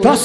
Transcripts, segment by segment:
10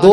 2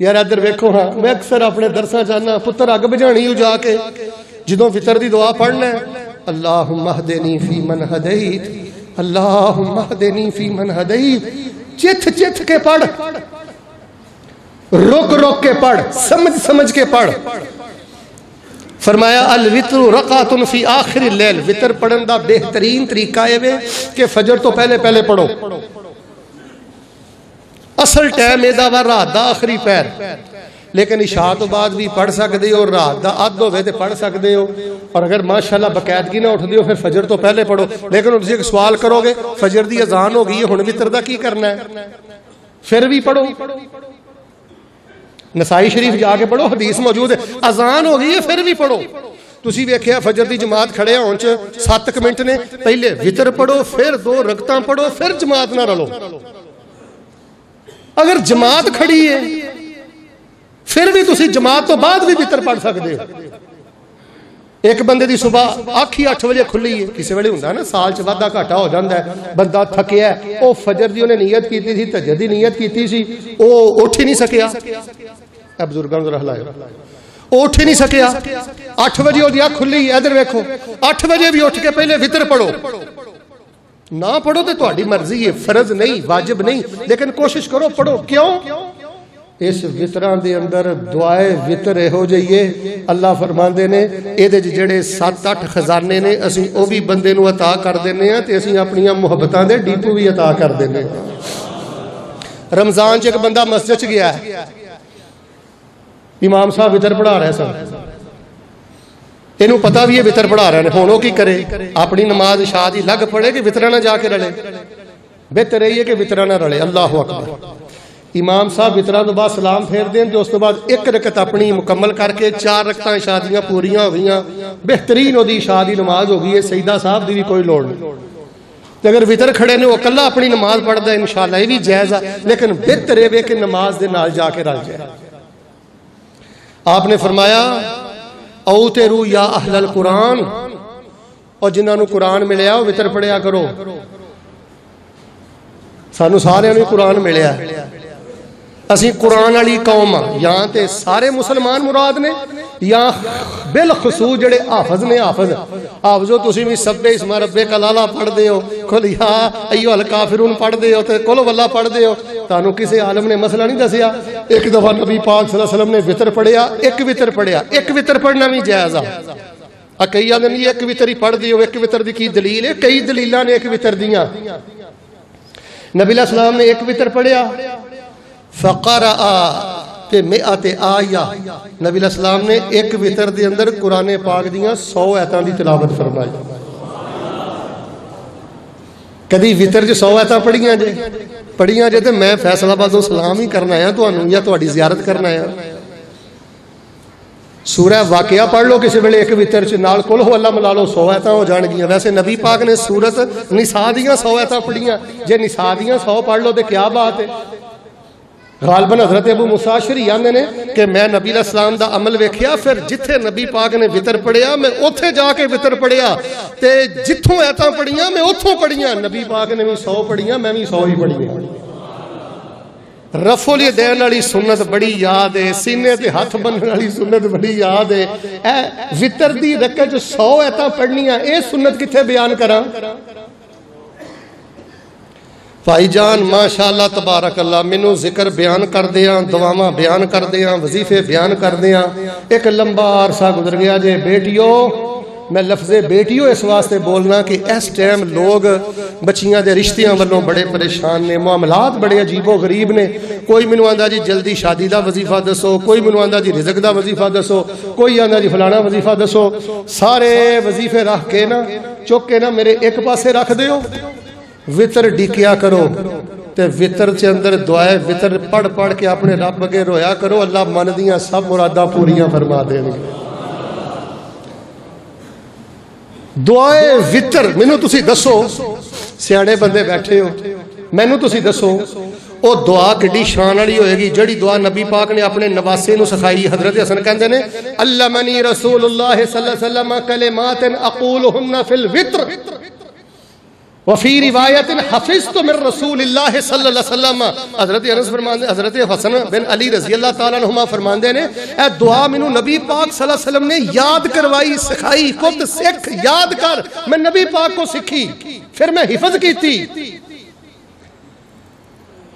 یار ادھر ویکھو ہاں میں اکثر اپنے درساں چاہنا پتر اگ بجھانی ہو جا کے جدوں فطر دی دعا پڑھنا ہے اللہم اہدنی فی من ہدیت اللہم اہدنی فی من ہدیت چتھ چتھ کے پڑھ رک رک کے پڑھ سمجھ سمجھ کے پڑھ فرمایا الوتر رکعۃ فی آخر اللیل وتر پڑھن دا بہترین طریقہ ہے کہ فجر تو پہلے پہلے پڑھو اصل ٹائم ادا وا رات دا آخری پہر لیکن عشاء تو بعد بھی پڑھ سکتے ہو رات دا ادھ ہوئے تے پڑھ سکتے ہو اور اگر ماشاءاللہ باقاعدگی نہ اٹھ دیو پھر فجر تو پہلے پڑھو لیکن تسی ایک سوال کرو گے فجر دی اذان ہو گئی ہے ہن وتر دا کی کرنا ہے پھر بھی پڑھو نسائی شریف جا کے پڑھو حدیث موجود ہے اذان ہو گئی ہے پھر بھی پڑھو تسی ویکھیا فجر دی جماعت کھڑے ہون چ 7 منٹ نے پہلے وتر پڑھو پھر 2 رکعتاں پڑھو پھر جماعت نہ رلو اگر جماعت کھڑی ہے پھر بھی تسی جماعت تو بعد بھی وتر پڑھ سکتے ہو ایک بندے دی صبح اکھ ہی 8 بجے کھلی ہے کسی ویلے ہوندا نا سال چ وادا گھاٹا ہو جاندا ہے بندہ تھکیا ہے او فجر دی انہیں نیت کیتی سی تہجد دی نیت کیتی سی او اٹھ ہی نہیں سکیا اے بزرگاں ذرا ہلائے او اٹھ ہی نہیں سکیا 8 بجے اودی اکھ کھلی ہے ادھر ویکھو 8 بجے بھی اٹھ کے پہلے وتر پڑھو نہ پڑھو تو تہاڈی مرضی ہے فرض نہیں واجب نہیں لیکن کوشش کرو پڑھو کیوں اس وطراں دے اندر دعائے وطر ہو جائیے اللہ فرماندے نے اے دے جڑے 7-8 خزانے نے اسی او بھی بندے نو عطا کر دینے ہیں تے اسی اپنی محبتاں دے ڈیپو بھی عطا کر دینے رمضان چ ایک بندہ مسجد چ گیا ہے امام صاحب وطر پڑھا رہے سن اینو پتہ بھی ہے وطر پڑھا رہے ہیں ہن او کی کرے اپنی نماز عشاء دی لگ پڑے کہ وطراں نہ جا کے رلے بہتر ہے کہ وطراں نہ رلے اللہ اکبر امام صاحب وطراں تو بعد سلام پھیر دیں تو اس تو بعد 1 رکعت اپنی مکمل کر کے 4 رکعتاں عشاء دیاں پوریاں ہو گئیاں بہترین دی عشاء دی نماز ہو گئی ہے سجدہ صاحب دی بھی کوئی لوڑ نہیں تے اگر وطر کھڑے نے وہ اکلا اپنی نماز پڑھدا ہے انشاءاللہ یہ بھی جائز ہے لیکن بہتر ہے کہ نماز دے نال جا کے رل جائے آپ نے فرمایا اوترو یا اہل القرآن اور جنہاں نو قرآن ملیا وہ وطر پڑھیا کرو سانو سارے نو قرآن ملیا اسی قرآن والی قوم یا تے سارے مسلمان مراد نے یا بالخصوص جڑے حافظ نے حافظو تسی بھی سبح اسم ربک الاعلی پڑھ دے ہو قل یا ایھا الکافرون پڑھ دے ہو تے قل واللہ پڑھ دے ہو تانوں کسی عالم نے مسئلہ نہیں دسیا ایک دفعہ نبی پاک صلی اللہ علیہ وسلم نے وطر پڑھیا ایک وطر پڑھنا بھی جائز ہے کئی آدھے نہیں ایک وطر ہی پڑھ دیو ایک وطر دی کی دلیل ہے کئی دلیلاں نے ایک وطر دیاں نبی علیہ السلام نے ایک وطر پڑھیا فقرأ تے مئات آیہ نبی علیہ السلام نے ایک وطر دے اندر قرآن پاک دیاں 100 آیتاں دی تلاوت فرمائی کدی وطر جو 100 آیتاں پڑھیاں جے تے میں فیصل آباد سلام ہی کرنا ہے تانوں یا تہاڈی زیارت کرنا ہے سورہ واقعہ پڑھ لو کسی ویلے ایک وطر چ نال قل ہو اللہ ملا لو 100 آیتاں ہو جان گیاں ویسے نبی پاک نے سورت نساء دیاں 100 آیتاں پڑھیاں جے نساء دیاں 100 پڑھ لو تے کیا بات ہے غالباً حضرت ابو موسیٰ اشعری آندے نے کہ میں نبی علیہ السلام دا عمل ویکھیا پھر جتھے نبی پاک نے وطر پڑھیا میں اوتھے جا کے وطر پڑھیا تے جتھوں آیتاں پڑھیاں میں اوتھوں پڑھیاں نبی پاک نے بھی 100 پڑھیاں میں بھی 100 ہی پڑھیاں رفع الیدین والی سنت بڑی یاد ہے سینے تے ہاتھ بننے والی سنت بڑی یاد ہے اے وطر دی رکعت 100 آیتاں پڑھنیاں اے سنت کتھے بیان کراں بھائی جان ماشاءاللہ تبارک اللہ مینوں ذکر بیان کر دیاں دعاواں بیان کر دیاں وظیفے بیان کر دیاں ایک لمبا عرصہ گزر گیا جے بیٹیو میں لفظ بیٹیو اس واسطے بولنا کہ اس ٹائم لوگ بچیاں دے رشتیاں والوں بڑے پریشان نے معاملات بڑے عجیب و غریب نے کوئی مینوں آندا جی جلدی شادی دا وظیفہ دسو کوئی مینوں آندا جی رزق دا وظیفہ دسو کوئی آندا جی فلانا وظیفہ دسو سارے وظیفے رکھ کے نا چک کے نا میرے ایک پاسے رکھ دیو وطر ڈیکیا کرو تے وطر چے اندر دعائے وطر پڑھ کے اپنے رب اگے رویا کرو اللہ من دیاں سب مراداں پوریاں فرما دیں گے دعائے وطر مینوں تسی دسو سیاڑے بندے بیٹھے ہو مینوں تسی دسو او دعا کڈی شان والی ہوئے گی جڑی دعا نبی پاک نے اپنے نواسے نو سکھائی حضرت حسن کہندے نے علمنی رسول اللہ صلی اللہ علیہ وسلم کلمات اقولہن فی الوتر وفی روایت حفظت من رسول اللہ صلی اللہ علیہ وسلم، حضرت انس فرماندے، حضرت حسن بن علی رضی اللہ تعالیٰ عنہما فرماندے نے اے دعا مینوں نبی پاک صلی اللہ علیہ وسلم نے یاد کروائی، سکھائی، خود سکھ یاد کر، میں نبی پاک کو سکھی پھر میں حفظ کی تھی۔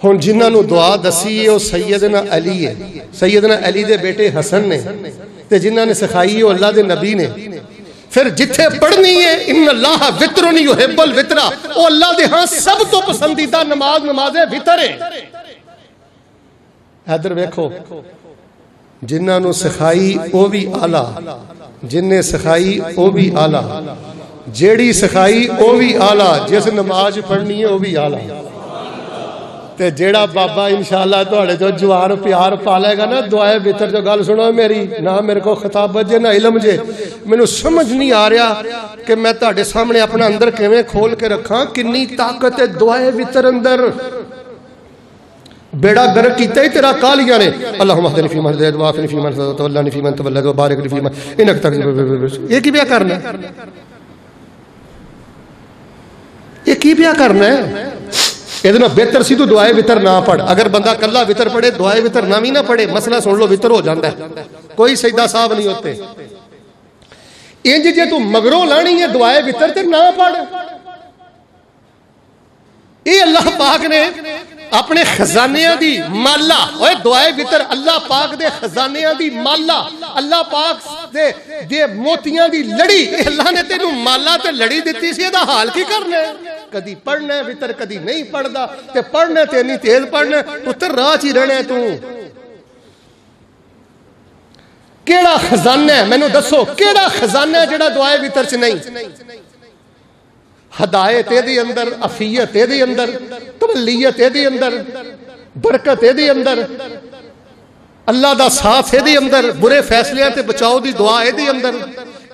ہن جنہاں نو دعا دسی ہے وہ سیدنا علی ہے، سیدنا علی دے بیٹے حسن نے، تے جنہاں نے سکھائی ہے وہ اللہ دے نبی نے۔ پھر جتھے پڑھنی ہے ان اللہ وطرن یحب الوطر، او اللہ دے ہاں سب تو پسندیدہ نماز نماز وطر ہے۔ ادھر ویکھو جنہاں نو سکھائی او بھی اعلیٰ، جن نے سکھائی او بھی اعلیٰ، جیڑی سکھائی او بھی اعلیٰ، جس نماز پڑھنی ہے او بھی اعلیٰ۔ تے جیڑا بابا انشاءاللہ تواڈے جو جوان پیار پالے گا نا، دعائے وطر جو گل سنو میری، نہ میرے کو خطابت جے نہ علم جے، مینوں سمجھ نہیں آ رہا کہ میں تواڈے سامنے اپنا اندر کیویں کھول کے رکھاں، کنی طاقت ہے دعائے وطر اندر۔ بیڑا گرک کیتا ہی تیرا کالیاں نے، اللہم اہدنی فیمن ہدیت وعافنی فیمن عافیت وتولنی فیمن تولیت وبارک لی فیما انک تقدیر۔ یہ کی بیا کرنا ہے؟ یہ کی بیا کرنا ہے؟ ادنا بہتر سی تو دعائے وطر نہ پڑھ۔ اگر بندہ کلا وطر پڑھے دعائے وطر نہ بھی نہ پڑھے، مسئلہ سن لو وطر ہو جاندہ ہے، کوئی سجدہ صاحب نہیں ہوتے۔ انج جے تو مگروں لانی ہے دعائے وطر تے نہ پڑھ۔ اے اللہ پاک نے اپنے خزانیاں دی مالا، اوے دعائے وطر اللہ پاک دے خزانیاں دی مالا، اللہ پاک دے موتیاں دی لڑی، اللہ نے تینوں مالا تے لڑی دیتی سی، دا حال کی کرنا ہے؟ کدی پڑھنا ہے وطر کدی نہیں پڑھدا، تے پڑھنا تے نہیں تیز پڑھنا، پتر راہ چ ہی رہنا ہے تو۔ کیڑا خزانہ ہے مینوں دسو، کیڑا خزانہ ہے جڑا دعائے وطر چ نہیں؟ ہدایت دے اندر، عفیت دے اندر، تولیت دے اندر، برکت دے اندر، اللہ دا ساتھ دے اندر، برے فیصلے تے بچاؤ دی دعا دے اندر۔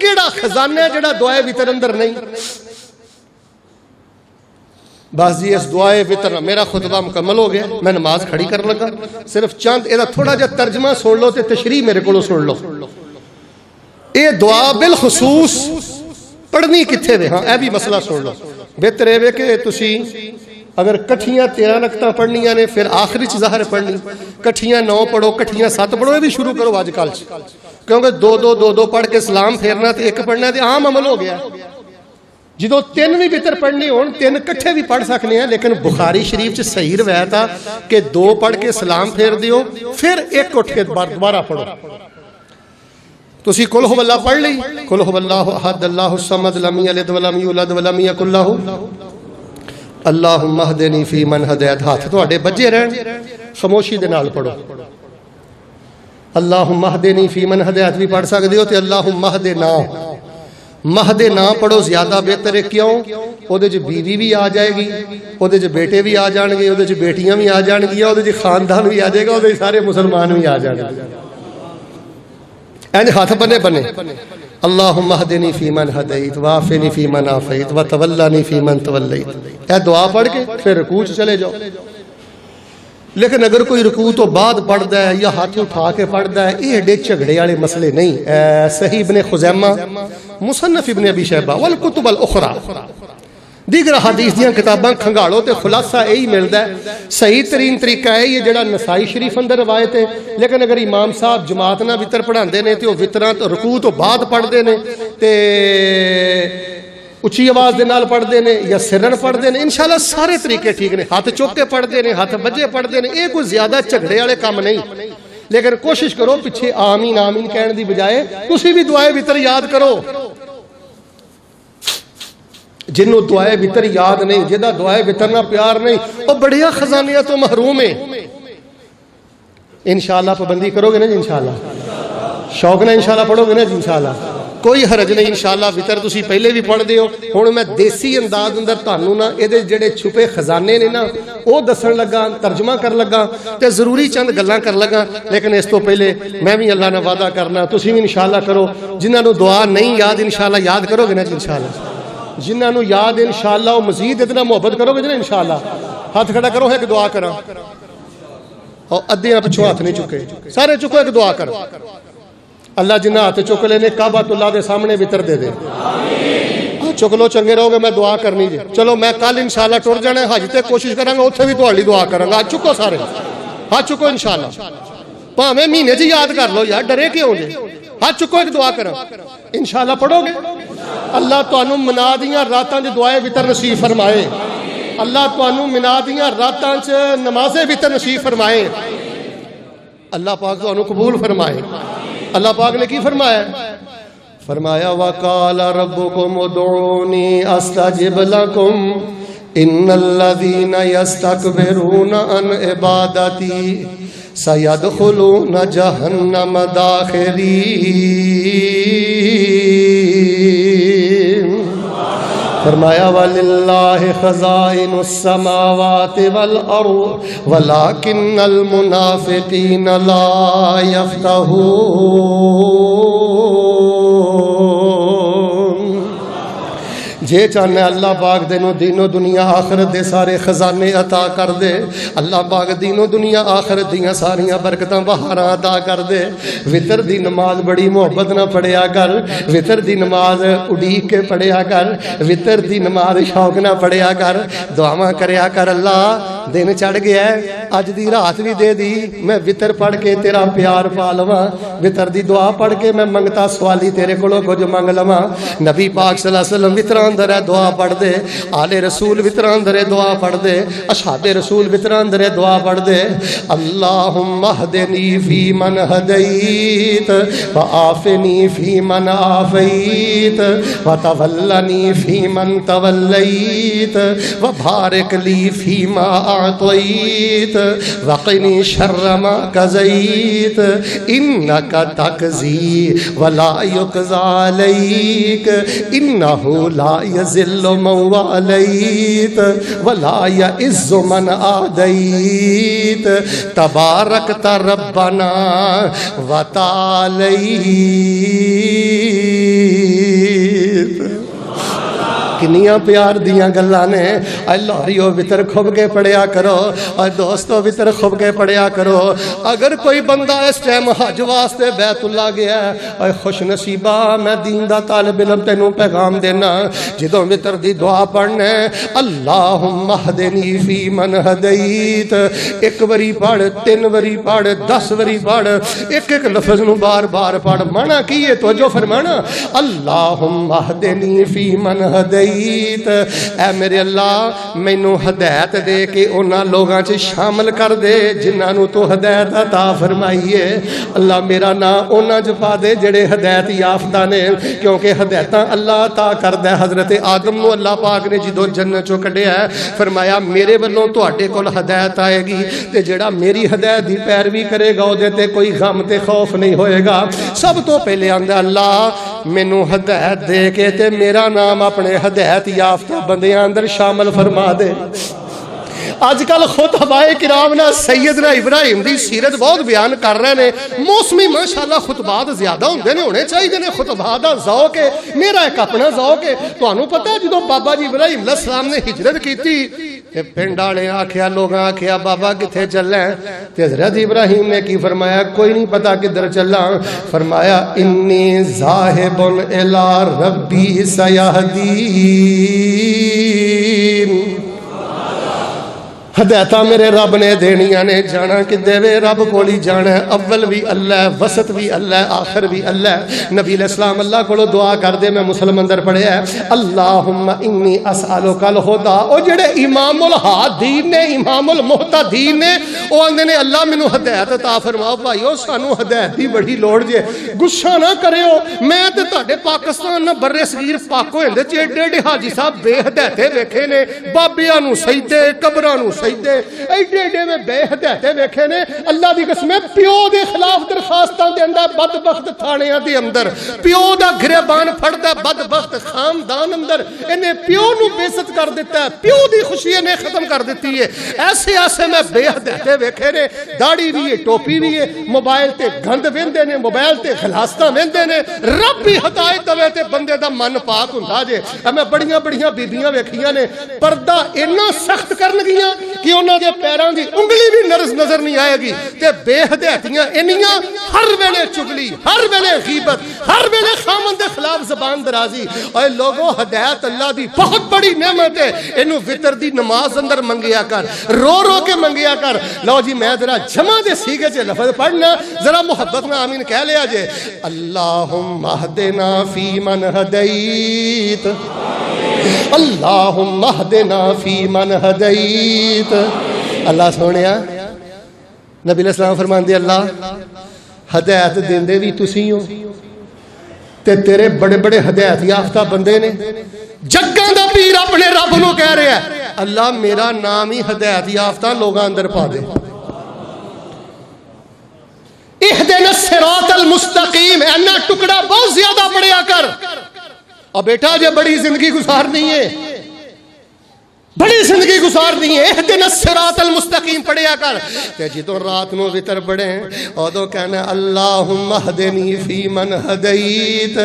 کیڑا خزانہ ہے جڑا دعائے وطر اندر نہیں؟ بس جی اس دعائے وطر میرا خطبہ مکمل ہو گیا، میں نماز کھڑی کر لگا، صرف چند ایدہ تھوڑا جا ترجمہ سن لو تے تشریح میرے کو سن لو۔ اے دعا بالخصوص پڑھنی کتھے دے، ہاں اے بھی مسئلہ سن لو۔ بہتر ہے کہ تسی اگر کٹھیاں 13 رکعتاں پڑھنیاں نے پھر آخری چ ظاہر پڑھنی، کٹھیاں 9 پڑھو، کٹھیاں 7 پڑھو، یہ بھی شروع کرو آج کل، کیونکہ دو پڑھ کے سلام پھیرنا تے ایک پڑھنا تے عام عمل ہو گیا۔ جدو 3 بھی وطر پڑھنی ہون 3 کٹھے بھی پڑھ سکنے ہیں، لیکن بخاری شریف چ صحیح روایت تھا کہ 2 پڑھ کے سلام پھیر دیو پھر ایک اٹھ کے دوبارہ پڑھو۔ تسی قل هو اللہ پڑھ لی، قل هو اللہ احد اللہ الصمد لم یلد ولم یولد ولم یکن لہ اللہم اہدنی فیمن ہدیت، ہاتھ تواڈے بجے رہن، خاموشی دے نال پڑھو۔ اللہم اہدنی فیمن ہدیت بھی پڑھ سکدے ہو تے اللہم اہدنا، مہد نہ پڑھو زیادہ بہتر ہے، کیوں؟ او دے جو بیوی بھی آ جائے گی، او دے جو بیٹے بھی آ جان گے، او دے جو بیٹیاں بھی آ جان گی، او دے جو خاندان بھی آ جائے گا، او دے سارے مسلمان بھی آ جان گے۔ اینج ہاتھ بنے بنے، اللہم اہدنی فیمن ہدیت وعافنی فیمن عافیت وتولنی فیمن تولیت۔ اے دعا پڑھ کے پھر رکوع چلے جاؤ۔ لیکن اگر کوئی رکوع تو بعد پڑھدا ہے یا ہاتھ اٹھا کے پڑھدا ہے، یہ ایڈے جھگڑے والے مسئلے نہیں۔ صحیح ابن خزیمہ، مصنف ابن ابی شیبہ والکتب الاخرى، دیگر حدیث دیاں کتاباں کھنگالو تے خلاصہ یہی ملدا ہے۔ صحیح ترین طریقہ ہے یہ جڑا نسائی شریف اندر روایت ہے، لیکن اگر امام صاحب جماعت نہ وطر پڑھاندے نے تے وہ وطراں رکوع تو بعد پڑھدے نے تے اچھی آواز دے نال پڑھ دینے یا سرن پڑھ دینے، انشاءاللہ سارے طریقے ٹھیک نے، ہاتھ چوک کے پڑھ دینے، ہاتھ بجے پڑھ دینے، یہ کوئی زیادہ جھگڑے والے کام نہیں۔ لیکن کوشش کرو پیچھے آمین آمین کہنے دی بجائے تسی بھی دعائے وطر یاد کرو۔ جنہوں دعائے وطر یاد نہیں، جدہ دعائے وطر نہ پیار نہیں، وہ بڑیا خزانیہ تو محروم ہے۔ انشاءاللہ پابندی کرو گے نا جی، انشاءاللہ شوق نہ انشاءاللہ پڑھو گے نا جی، انشاءاللہ کوئی حرج نہیں۔ انشاءاللہ وطر تسی پہلے بھی پڑھ دیو۔ ہن میں دیسی انداز اندر تانوں نا اے دے جڑے چھپے خزانے نے نا او دسن لگا، ترجمہ کر لگا تے ضروری چند گلاں کر لگا، لیکن اس تو پہلے میں بھی اللہ نے وعدہ کرنا تسی بھی انشاءاللہ کرو۔ جنہاں نو دعا نہیں یاد انشاءاللہ یاد کرو گے نا جی، انشاءاللہ جنہاں نو یاد انشاءاللہ او مزید اتنا محبت کرو گے نا انشاءاللہ۔ ہاتھ کھڑا کرو، ایک دعا کراں، اور ادھیاں پچھوں ہاتھ نہیں چکے، سارے چکو، ایک دعا کرو۔ اللہ جنہ ہاتھ چک لینے کعبۃ اللہ دے سامنے وطر دے دے، چک لو چنگے رہو گے میں دعا کرنی جی چلو میں کل انشاءاللہ ٹر جانا ہے حج تے کوشش کروں گا اتنے بھی تہاڈی دعا کروں گا چکو سارے ہاتھ چکو انشاءاللہ بھاویں مہینے جی یاد کر لو یار ڈرے کیوں جی ہاتھ چکو ایک دعا کرو انشاءاللہ پڑھو گے اللہ تانوں منا دیاں راتاں دی دعائے وتر نصیب فرمائے اللہ تانوں منا دیاں راتاں چ نماز وتر نصیب فرمائے اللہ پاک تانوں قبول فرمائے اللہ پاک نے کی فرمایا فرمایا وقال ربکم ادعونی استجب لکم ان الذین یستکبرون عن عبادتی سیدخلون جہنم داخرین فرمایا وَلِلَّهِ خَزَائِنُ السَّمَاوَاتِ وَالْأَرْضِ وَلَكِنَّ الْمُنَافِقِينَ لَا يَفْقَهُونَ جے چاہنے اللہ پاک دین و دنیا آخرت دے سارے خزانے عطا کر دے اللہ پاک دین و دنیا آخرت دیاں ساریاں برکتاں بہاراں عطا کر دے وتر دی نماز بڑی محبت نہ پڑھیا کر وتر دی نماز اڈیک کے پڑھیا کر وتر دی نماز شوق نہ پڑھیا کر دعاواں کریا کر اللہ دن چڑھ گیا ہے اج دی رات بھی دے دی میں وتر پڑھ کے تیرا پیار پا لواں وتر دی دعا پڑھ کے میں منگتا سوالی تیرے کولوں کچھ منگ لواں نبی پاک صلی اللہ علیہ وسلم وتراں اندر دعا پڑھ دے آل رسول وتراں اندر دعا پڑھ دے اصحاب رسول وتراں اندر دعا پڑھ دے اللہم اہدنی فی من ہدیت وعافنی فی من عافیت وتولنی فی من تولیت وبارک لی فی ما اعطیت وقنی شر ما قضیت انک تقضی ولا یقضی علیک انہ لا یذل من والیت ولا یعز من عادیت تبارکت ربنا وتعالیت کنیاں پیار دیاں گلاں نے لاہریو وتر کھب کے پڑھیا کرو اور دوستو وتر کھب کے پڑھیا کرو اگر کوئی بندہ اس ٹائم حج واسطے بیت اللہ گیا ہے اور خوش نصیبہ میں دین دا طالب علم تینوں پیغام دینا جدوں وتر دی دعا پڑھنے اللہم اہدنی فی من ہدیت ایک وری پڑھ تین وری پڑھ 10 وری پڑھ ایک ایک لفظ نو بار بار پڑھ مانا کی ہے توجہ فرمانا اللہم اہدنی فی من ہدیت اے میرے اللہ مینوں ہدایت دے کے انہاں لوگاں چ شامل کر دے جنہاں نو تو ہدایت عطا فرمائی ہے اللہ میرا نام انہاں چ پا دے جڑے ہدایت یافتہ نے کیونکہ ہدایتاں اللہ عطا کردا ہے حضرت آدم نو اللہ پاک نے جدوں جنت چوں کڈیا ہے فرمایا میرے والوں تواڈے کول ہدایت آئے گی تے جڑا میری ہدایت دی پیروی کرے گا اودے تے کوئی غم تے خوف نہیں ہوئے گا سب تو پہلے آندا اللہ مینوں ہدایت دے کے تے میرا نام اپنے ہدایت یافتہ بندیاں اندر شامل فرما دے آج کل خطبائے کرام نے سیدنا ابراہیم دی سیرت بہت بیان کر رہے ہیں موسمی ماشاءاللہ خطبات زیادہ ہونے چاہیے نے خطبات دا ذوق ہے میرا ایک اپنا ذوق ہے تانوں پتہ ہے جدوں بابا جی ابراہیم علیہ السلام نے ہجرت کیتی تے پنڈ والے آکھیا لوگاں آکھیا بابا کتھے چلے تے حضرت ابراہیم نے کی فرمایا کوئی نہیں پتہ کدھر چلا فرمایا انی ذاہب الی ربی سیہدین ہدایتاں میرے رب نے دینیاں نے جانا کہ دے رب کولی جانا ہے اول بھی اللہ وسط بھی اللہ آخر بھی اللہ نبی علیہ السلام اللہ کو دعا کر دے میں مسلم اندر پڑھے ہے اللہم انی اسألک الہدا او جڑے امام الہادین نے امام المہتدین نے او آندے نے اللہ مینوں ہدایت عطا فرماؤ بھائیو سانو ہدایت دی بڑی لوڑ جے غصہ نہ کریو میں تے تہاڈے پاکستان نہ برے صغیر پاک ہوندے چ ایڈے ایڈے حاجی صاحب بے ہدایتے ویکھے نے بابیاں نو سجدے قبراں نو سجدے ایڈے ایڈے میں بے ہدایتے ویکھے نے اللہ دی قسم پیو دے خلاف درخواستاں دے اندر بدبخت تھانیاں دے اندر پیو دا گریبان پھڑدا بدبخت خاندان اندر اینے پیو نو بے عزت کر دیتا ہے پیو دی خوشی نے ختم کر دیتی ہے ایسے ایسے میں بے ہدایتے ویکھے نے داڑھی بھی ہے ٹوپی بھی ہے موبائل تے گند ویندے نے موبائل تے خلاصتاں ویندے نے رب بھی ہدایت دے تے بندے دا من پاک ہوندا جے میں بڑیاں بڑیاں بیبییاں ویکھیاں نے پردہ اتنا سخت کرن گیاں کہ انہاں دے پیراں دی انگلی بھی نظر نہیں آئے گی تے بے ہدایتیاں انیاں ہر ویلے چگلی ہر ویلے غیبت ہر ویلے خامن فرمان دے خلاف زبان درازی. اے لوگوں ہدایت اللہ دی بہت بڑی نعمت ہے. اینو وطر دی نماز اندر منگیا کر, رو رو کے منگیا کر. لو جی میں ذرا جمع دے سیگے چ لفظ پڑھنا, ذرا محبت میں آمین کہہ لیا جے. اللہم اہدنا فی من ہدیت, اللہم اہدنا فی من ہدیت. اللہ سونیا نبی علیہ السلام فرماندے اللہ ہدایت دیندے بھی تسی ہو تے تیرے بڑے بڑے ہدایت یافتہ بندے نے. جگاں دا پیر اپنے رب نو کہہ رہا ہے اللہ میرا نام ہی ہدایت یافتہ لوگاں اندر پا دے. اہدنا الصراط المستقیم اینا ٹکڑا بہت زیادہ پڑھیا کر. اور بیٹا جے بڑی زندگی گزارنی ہے, بڑی زندگی گزارنی ہے, اہدنا الصراط المستقیم پڑھیا کر. تے جدوں رات نو وتر پڑھے اودوں کہنا اللہم اہدنی فی من ہدیت,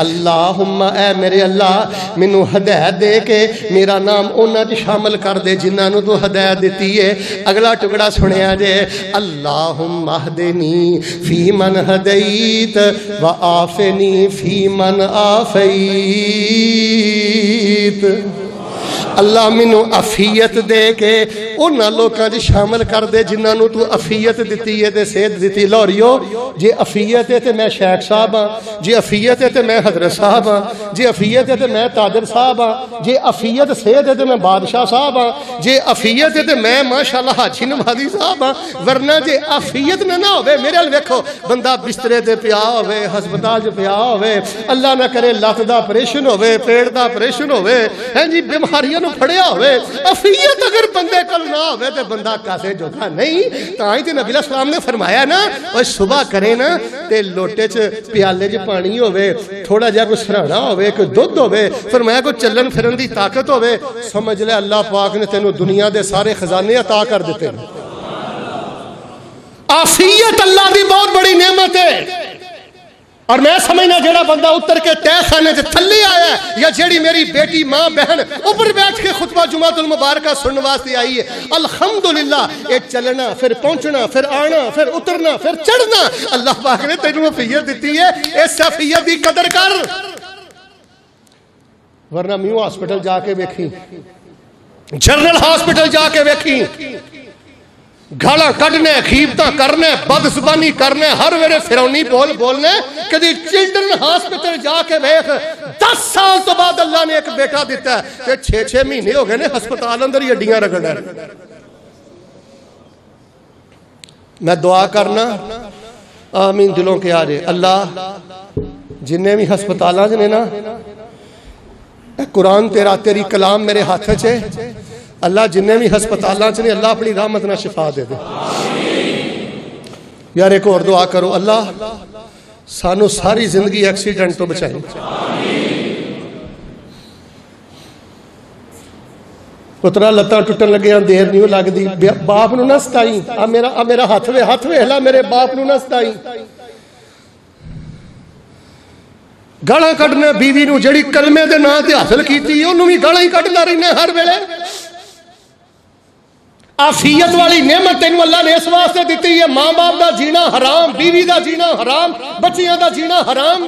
اللہم اے میرے اللہ مینوں ہدایت دے کے میرا نام انہاں وچ شامل کر دے جنہاں نوں تو ہدایت دتی ہے. اگلا ٹکڑا سنیا جے اللہم اہدنی فی من ہدیت وعافنی فی من عافیت. اللہ مینوں عافیت دے کے انہاں لوکاں وچ شامل کر دے جنہاں نوں تو عافیت دتی ہے تے صحت دتی. لوریو جے عافیت ہے تے میں شیخ صاحب ہاں, جے عافیت ہے تے میں حضرت صاحب ہاں, جے عافیت ہے تے میں تاجر صاحب ہاں, جے عافیت صحت ہے تے میں بادشاہ صاحب ہاں, جے عافیت ہے تے میں ماشاءاللہ حاجی نمازی صاحب ہاں. ورنہ جے عافیت نہ ہوے میرے ال ویکھو بندہ بسترے تے پیا ہوے, ہسپتال وچ پیا ہوے, اللہ نہ کرے لت دا آپریشن ہوے, پیٹ دا آپریشن ہوے, ہیں جی بیماریاں نو پھڑیا ہوئے, عافیت اگر بندے کل نہ ہوئے تے بندہ کاسے جوگا نہیں. تائیں تے نبی علیہ السلام نے فرمایا نا وہ صبح کرے نا تے لوٹے چ پیالے چ پانی ہوئے, تھوڑا جا کوئی سرہنا ہوئے, کوئی دودھ ہوئے, فرمایا کوئی چلن پھرن دی طاقت ہوئے, سمجھ لے اللہ پاک نے تینوں دنیا دے سارے خزانے عطا کر دیتے ہیں. عافیت اللہ دی بہت بڑی نعمت ہے. اور میں سمجھنا جڑا بندہ اتر کے تہ خانے سے تھلے آیا ہے, یا جیڑی میری بیٹی ماں بہن اوپر بیٹھ کے خطبہ جمعۃ المبارکہ سننے واسطے آئی ہے, الحمدللہ یہ چلنا پھر پہنچنا پھر آنا پھر اترنا پھر چڑھنا اللہ پاک نے تینوں عافیت دیتی ہے. اس عافیت دی قدر کر. ورنہ میو ہاسپٹل جا کے ویکھی, جنرل ہاسپٹل جا کے ویکھی, گالاں کڈنے, خیبتاں کرنے, بد زبانی کرنے, ہر ویلے فرونی بولنے. کدی چلڈرن ہاسپٹل جا کے ویکھ 10 سال تو بعد اللہ نے ایک بیٹا دیتا ہے تے 6 مہینے ہو گئے نے ہسپتال اندر ہی ہڈیاں رگڑ رہے. میں دعا کرنا آمین دلوں کے آ جائے. اللہ جنہیں بھی ہسپتالاں نے نا قرآن تیری کلام میرے ہاتھ چے, اللہ جنہیں بھی ہسپتالاں چ نے اللہ اپنی رحمت نہ شفا دے دے. یار ایک اور دعا کرو, اللہ سانو ساری زندگی ایکسیڈنٹ تو بچائیں. پترا لتاں ٹٹن لگے دیر نہیں لگتی, باپ نو نہ ستائی. میرا ہاتھ ویکھ لا, میرے باپ نو نہ ستائی. گالاں کڈنے بیوی نو جڑی کلمے دے نام تے حاصل کیتی اونوں بھی گالاں ہی کڈدا رہنا ہر ویلے. عافیت والی نعمت تینوں اللہ نے اس واسطے دیتی ہے, ماں باپ دا جینا حرام, بیوی دا جینا حرام, بچیاں دا جینا حرام.